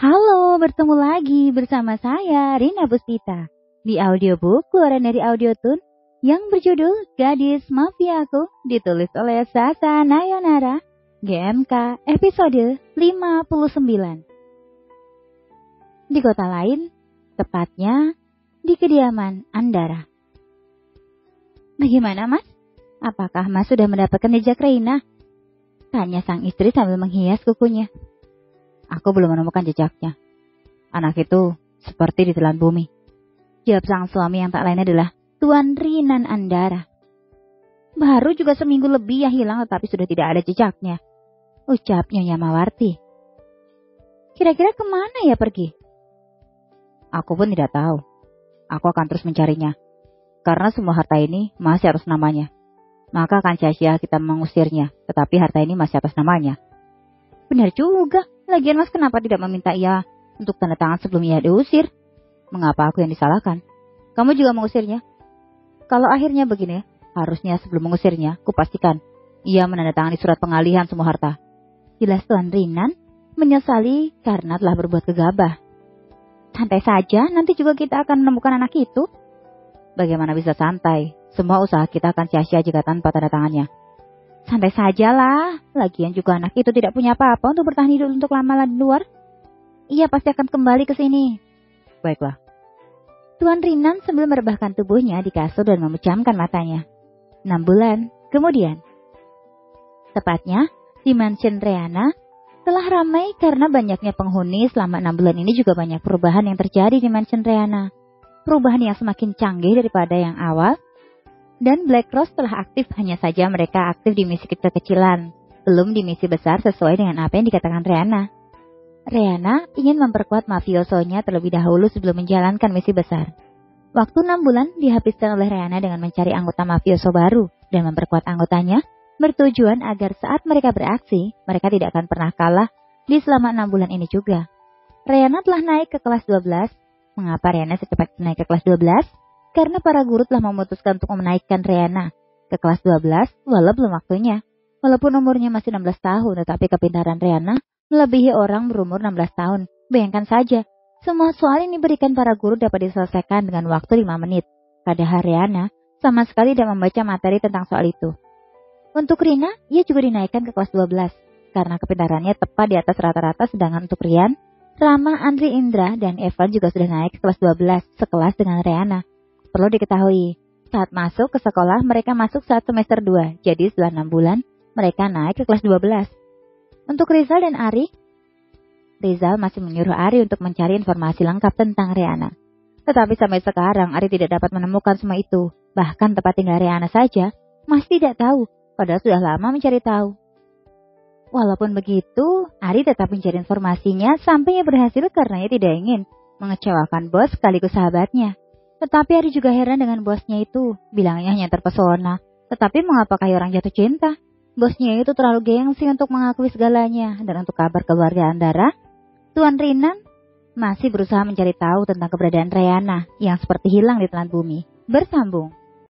Halo, bertemu lagi bersama saya Rina Puspita di audiobook keluaran dari Audiotune yang berjudul Gadis Mafiaku, ditulis oleh Sasa Nayonara, GMK episode 59. Di kota lain, tepatnya di kediaman Andara. Bagaimana, Mas? Apakah Mas sudah mendapatkan jejak Reina? Tanya sang istri sambil menghias kukunya. Aku belum menemukan jejaknya. Anak itu seperti ditelan bumi. Jawab sang suami yang tak lain adalah Tuan Rinan Andara. Baru juga seminggu lebih ya hilang tetapi sudah tidak ada jejaknya, ucap Nyonya Mawarti. Kira-kira kemana ya pergi? Aku pun tidak tahu. Aku akan terus mencarinya. Karena semua harta ini masih atas namanya. Maka akan sia-sia kita mengusirnya, tetapi harta ini masih atas namanya. Benar juga. Lagian Mas kenapa tidak meminta ia untuk tanda tangan sebelum ia diusir? Mengapa aku yang disalahkan? Kamu juga mengusirnya? Kalau akhirnya begini, harusnya sebelum mengusirnya, kupastikan ia menandatangani surat pengalihan semua harta. Jelas Tuan Rinan menyesali karena telah berbuat gegabah. Santai saja, nanti juga kita akan menemukan anak itu. Bagaimana bisa santai? Semua usaha kita akan sia-sia jika tanpa tanda tangannya. Santai sajalah, lagian juga anak itu tidak punya apa-apa untuk bertahan hidup untuk lama di luar. Ia pasti akan kembali ke sini. Baiklah. Tuan Rinan sambil merebahkan tubuhnya di kasur dan memejamkan matanya. 6 bulan kemudian. Tepatnya di mansion Reana telah ramai karena banyaknya penghuni. Selama 6 bulan ini juga banyak perubahan yang terjadi di mansion Reana. Perubahan yang semakin canggih daripada yang awal. Dan Black Rose telah aktif, hanya saja mereka aktif di misi kecil-kecilan, belum di misi besar sesuai dengan apa yang dikatakan Reana. Reana ingin memperkuat mafiosonya terlebih dahulu sebelum menjalankan misi besar. Waktu 6 bulan dihabiskan oleh Reana dengan mencari anggota mafioso baru dan memperkuat anggotanya, bertujuan agar saat mereka beraksi, mereka tidak akan pernah kalah di selama 6 bulan ini juga. Reana telah naik ke kelas 12. Mengapa Reana secepat naik ke kelas 12? Karena para guru telah memutuskan untuk menaikkan Reana ke kelas 12 walau belum waktunya. Walaupun umurnya masih 16 tahun, tetapi kepintaran Reana melebihi orang berumur 16 tahun. Bayangkan saja, semua soal ini diberikan para guru dapat diselesaikan dengan waktu 5 menit. Padahal Reana sama sekali tidak membaca materi tentang soal itu. Untuk Rina, ia juga dinaikkan ke kelas 12 karena kepintarannya tepat di atas rata-rata, sedangkan untuk Rian, Rama, Andri, Indra, dan Evan juga sudah naik ke kelas 12 sekelas dengan Reana. Perlu diketahui, saat masuk ke sekolah mereka masuk saat semester 2, jadi setelah 6 bulan mereka naik ke kelas 12. Untuk Rizal dan Ari, Rizal masih menyuruh Ari untuk mencari informasi lengkap tentang Reana. Tetapi sampai sekarang Ari tidak dapat menemukan semua itu. Bahkan tempat tinggal Reana saja masih tidak tahu, padahal sudah lama mencari tahu. Walaupun begitu, Ari tetap mencari informasinya sampai ia berhasil karena ia tidak ingin mengecewakan bos sekaligus sahabatnya. Tetapi Ari juga heran dengan bosnya itu. Bilangnya hanya terpesona. Tetapi mengapa kayak orang jatuh cinta? Bosnya itu terlalu gengsi untuk mengakui segalanya. Dan untuk kabar keluarga Andara, Tuan Rinan masih berusaha mencari tahu tentang keberadaan Reana yang seperti hilang di telan bumi. Bersambung.